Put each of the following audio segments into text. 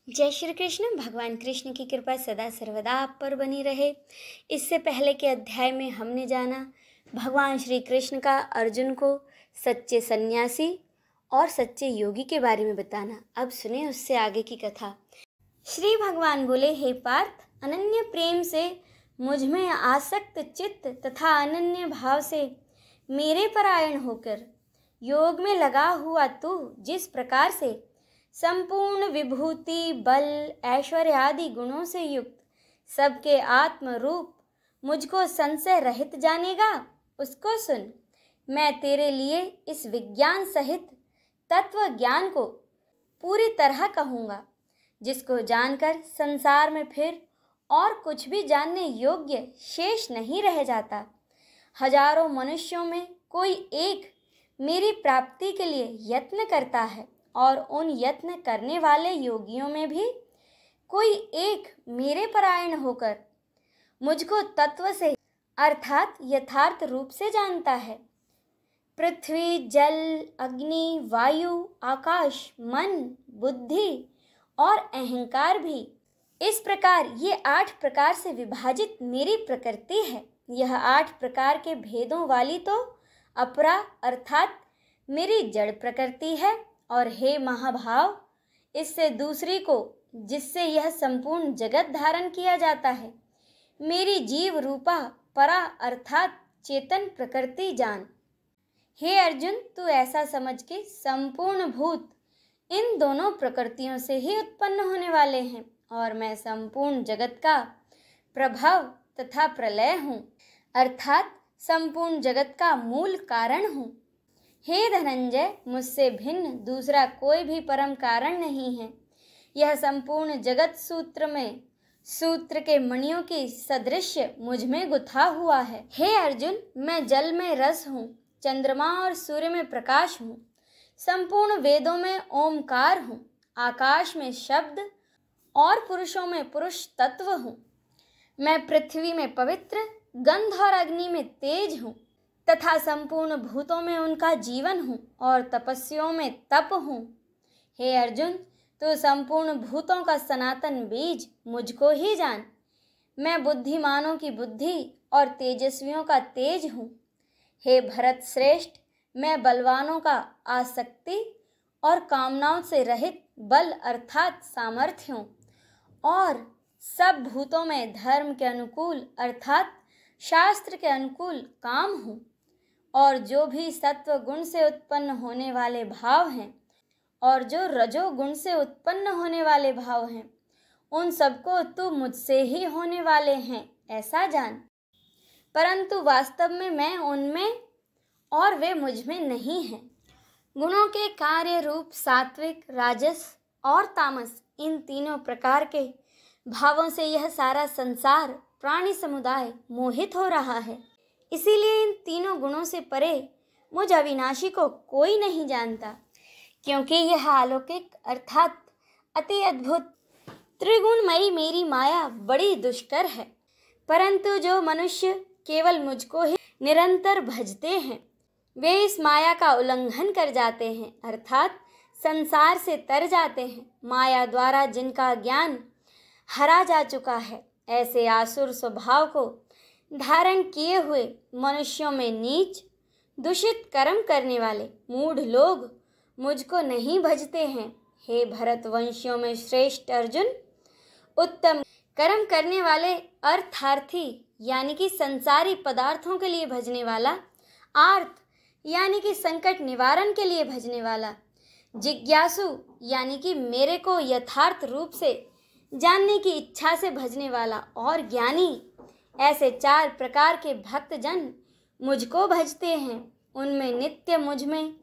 जय श्री कृष्ण। भगवान कृष्ण की कृपा सदा सर्वदा आप पर बनी रहे। इससे पहले के अध्याय में हमने जाना भगवान श्री कृष्ण का अर्जुन को सच्चे सन्यासी और सच्चे योगी के बारे में बताना। अब सुने उससे आगे की कथा। श्री भगवान बोले, हे पार्थ, अनन्य प्रेम से मुझ में आसक्त चित्त तथा अनन्य भाव से मेरे परायण होकर योग में लगा हुआ तू जिस प्रकार से संपूर्ण विभूति, बल, ऐश्वर्य आदि गुणों से युक्त सबके आत्म रूप मुझको संशय रहित जानेगा, उसको सुन। मैं तेरे लिए इस विज्ञान सहित तत्व ज्ञान को पूरी तरह कहूँगा, जिसको जानकर संसार में फिर और कुछ भी जानने योग्य शेष नहीं रह जाता। हजारों मनुष्यों में कोई एक मेरी प्राप्ति के लिए यत्न करता है और उन यत्न करने वाले योगियों में भी कोई एक मेरे परायण होकर मुझको तत्व से अर्थात यथार्थ रूप से जानता है। पृथ्वी, जल, अग्नि, वायु, आकाश, मन, बुद्धि और अहंकार भी इस प्रकार ये 8 प्रकार से विभाजित मेरी प्रकृति है। यह 8 प्रकार के भेदों वाली तो अपरा अर्थात मेरी जड़ प्रकृति है। और हे महाभाव, इससे दूसरी को जिससे यह संपूर्ण जगत धारण किया जाता है, मेरी जीव रूपा परा अर्थात चेतन प्रकृति जान। हे अर्जुन, तू ऐसा समझ के संपूर्ण भूत इन दोनों प्रकृतियों से ही उत्पन्न होने वाले हैं और मैं संपूर्ण जगत का प्रभव तथा प्रलय हूँ, अर्थात संपूर्ण जगत का मूल कारण हूँ। हे धनंजय, मुझसे भिन्न दूसरा कोई भी परम कारण नहीं है। यह संपूर्ण जगत सूत्र के मणियों की सदृश्य मुझ में गुथा हुआ है। हे अर्जुन, मैं जल में रस हूँ, चंद्रमा और सूर्य में प्रकाश हूँ, संपूर्ण वेदों में ओमकार हूँ, आकाश में शब्द और पुरुषों में पुरुष तत्व हूँ। मैं पृथ्वी में पवित्र, गंध और अग्नि में तेज हूँ तथा संपूर्ण भूतों में उनका जीवन हूँ और तपस्वियों में तप हूँ। हे अर्जुन, तो संपूर्ण भूतों का सनातन बीज मुझको ही जान। मैं बुद्धिमानों की बुद्धि और तेजस्वियों का तेज हूँ। हे भरत श्रेष्ठ, मैं बलवानों का आसक्ति और कामनाओं से रहित बल अर्थात सामर्थ्य हूँ और सब भूतों में धर्म के अनुकूल अर्थात शास्त्र के अनुकूल काम हूँ। और जो भी सत्व गुण से उत्पन्न होने वाले भाव हैं और जो रजोगुण से उत्पन्न होने वाले भाव हैं, उन सबको तू मुझसे ही होने वाले हैं ऐसा जान। परंतु वास्तव में मैं उनमें और वे मुझ में नहीं हैं। गुणों के कार्य रूप सात्विक, राजस और तामस, इन तीनों प्रकार के भावों से यह सारा संसार प्राणी समुदाय मोहित हो रहा है। इसीलिए इन तीनों गुणों से परे मुझ अविनाशी को कोई नहीं जानता, क्योंकि यह अलौकिक अर्थात अति अद्भुत त्रिगुणमयी मेरी माया बड़ी दुष्कर है। परंतु जो मनुष्य केवल मुझको ही निरंतर भजते हैं, वे इस माया का उल्लंघन कर जाते हैं अर्थात संसार से तर जाते हैं। माया द्वारा जिनका ज्ञान हरा जा चुका है, ऐसे आसुर स्वभाव को धारण किए हुए मनुष्यों में नीच दूषित कर्म करने वाले मूढ़ लोग मुझको नहीं भजते हैं। हे भरतवंशियों में श्रेष्ठ अर्जुन, उत्तम कर्म करने वाले अर्थार्थी यानी कि संसारी पदार्थों के लिए भजने वाला, आर्त यानी कि संकट निवारण के लिए भजने वाला, जिज्ञासु यानी कि मेरे को यथार्थ रूप से जानने की इच्छा से भजने वाला और ज्ञानी, ऐसे 4 प्रकार के भक्तजन मुझको भजते हैं। उनमें नित्य मुझ में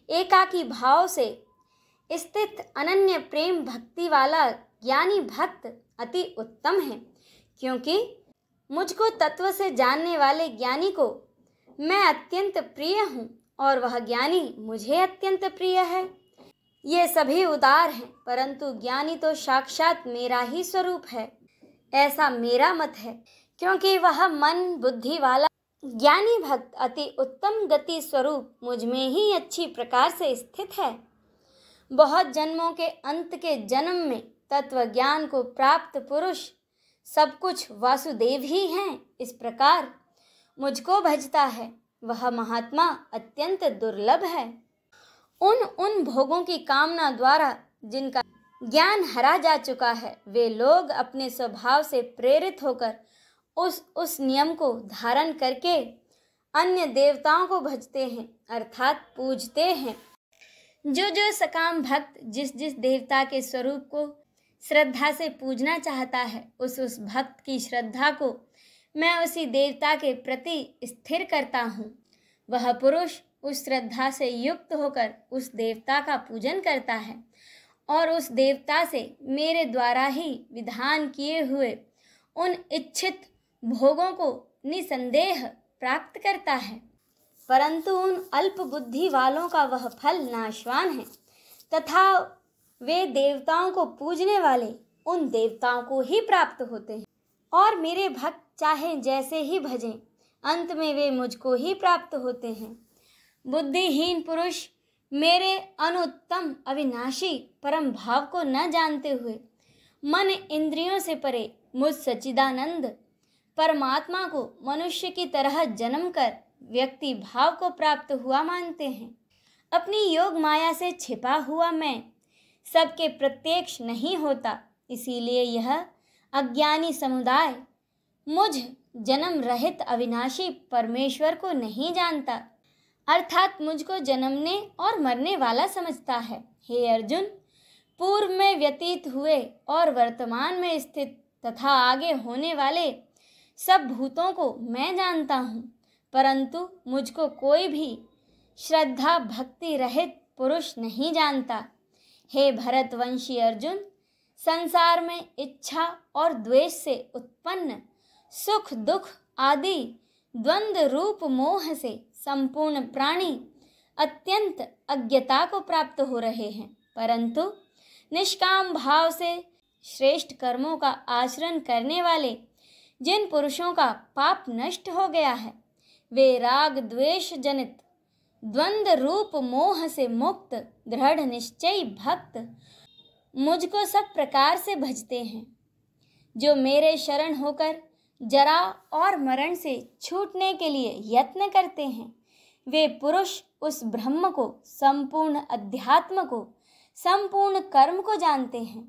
एकाकी भाव से स्थित अनन्य प्रेम भक्ति वाला ज्ञानी भक्त अति उत्तम है, क्योंकि मुझको तत्व से जानने वाले ज्ञानी को मैं अत्यंत प्रिय हूँ और वह ज्ञानी मुझे अत्यंत प्रिय है। ये सभी उदार हैं, परंतु ज्ञानी तो साक्षात मेरा ही स्वरूप है, ऐसा मेरा मत है, क्योंकि वह मन बुद्धि वाला ज्ञानी भक्त अति उत्तम गति स्वरूप मुझ में ही अच्छी प्रकार से स्थित है। बहुत जन्मों के अंत के जन्म में तत्व ज्ञान को प्राप्त पुरुष सब कुछ वासुदेव ही हैं। इस प्रकार मुझको भजता है वह महात्मा अत्यंत दुर्लभ है। उन भोगों की कामना द्वारा जिनका ज्ञान हरा जा चुका है, वे लोग अपने स्वभाव से प्रेरित होकर उस नियम को धारण करके अन्य देवताओं को भजते हैं अर्थात पूजते हैं। जो सकाम भक्त जिस देवता के स्वरूप को श्रद्धा से पूजना चाहता है, उस भक्त की श्रद्धा को मैं उसी देवता के प्रति स्थिर करता हूँ। वह पुरुष उस श्रद्धा से युक्त होकर उस देवता का पूजन करता है और उस देवता से मेरे द्वारा ही विधान किए हुए उन इच्छित भोगों को निसंदेह प्राप्त करता है। परंतु उन अल्प बुद्धि वालों का वह फल नाशवान है तथा वे देवताओं को पूजने वाले उन देवताओं को ही प्राप्त होते हैं और मेरे भक्त चाहे जैसे ही भजें, अंत में वे मुझको ही प्राप्त होते हैं। बुद्धिहीन पुरुष मेरे अनुत्तम अविनाशी परम भाव को न जानते हुए मन इंद्रियों से परे मुझ सच्चिदानंद परमात्मा को मनुष्य की तरह जन्म कर व्यक्ति भाव को प्राप्त हुआ मानते हैं। अपनी योग माया से छिपा हुआ मैं सबके प्रत्यक्ष नहीं होता, इसीलिए यह अज्ञानी समुदाय मुझ जन्म रहित अविनाशी परमेश्वर को नहीं जानता, अर्थात मुझको जन्मने और मरने वाला समझता है। हे अर्जुन, पूर्व में व्यतीत हुए और वर्तमान में स्थित तथा आगे होने वाले सब भूतों को मैं जानता हूँ, परंतु मुझको कोई भी श्रद्धा भक्ति रहित पुरुष नहीं जानता। हे भरतवंशी अर्जुन, संसार में इच्छा और द्वेष से उत्पन्न सुख दुख आदि द्वंद्व रूप मोह से संपूर्ण प्राणी अत्यंत अज्ञता को प्राप्त हो रहे हैं, परंतु निष्काम भाव से श्रेष्ठ कर्मों का आचरण करने वाले जिन पुरुषों का पाप नष्ट हो गया है, वे राग द्वेष जनित द्वंद्व रूप मोह से मुक्त दृढ़ निश्चयी भक्त मुझको सब प्रकार से भजते हैं। जो मेरे शरण होकर जरा और मरण से छूटने के लिए यत्न करते हैं, वे पुरुष उस ब्रह्म को, संपूर्ण अध्यात्म को, संपूर्ण कर्म को जानते हैं।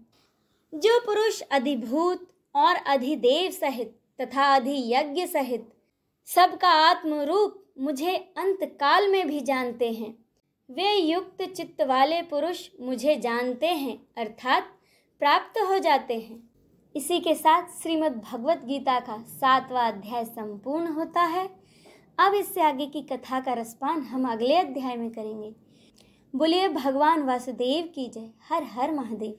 जो पुरुष अधिभूत और अधिदेव सहित तथा अधियज्ञ सहित सबका आत्मरूप मुझे अंत काल में भी जानते हैं, वे युक्त चित्त वाले पुरुष मुझे जानते हैं अर्थात प्राप्त हो जाते हैं। इसी के साथ श्रीमद् भगवत गीता का 7वां अध्याय संपूर्ण होता है। अब इससे आगे की कथा का रसपान हम अगले अध्याय में करेंगे। बोलिए भगवान वासुदेव की जय। हर हर महादेव।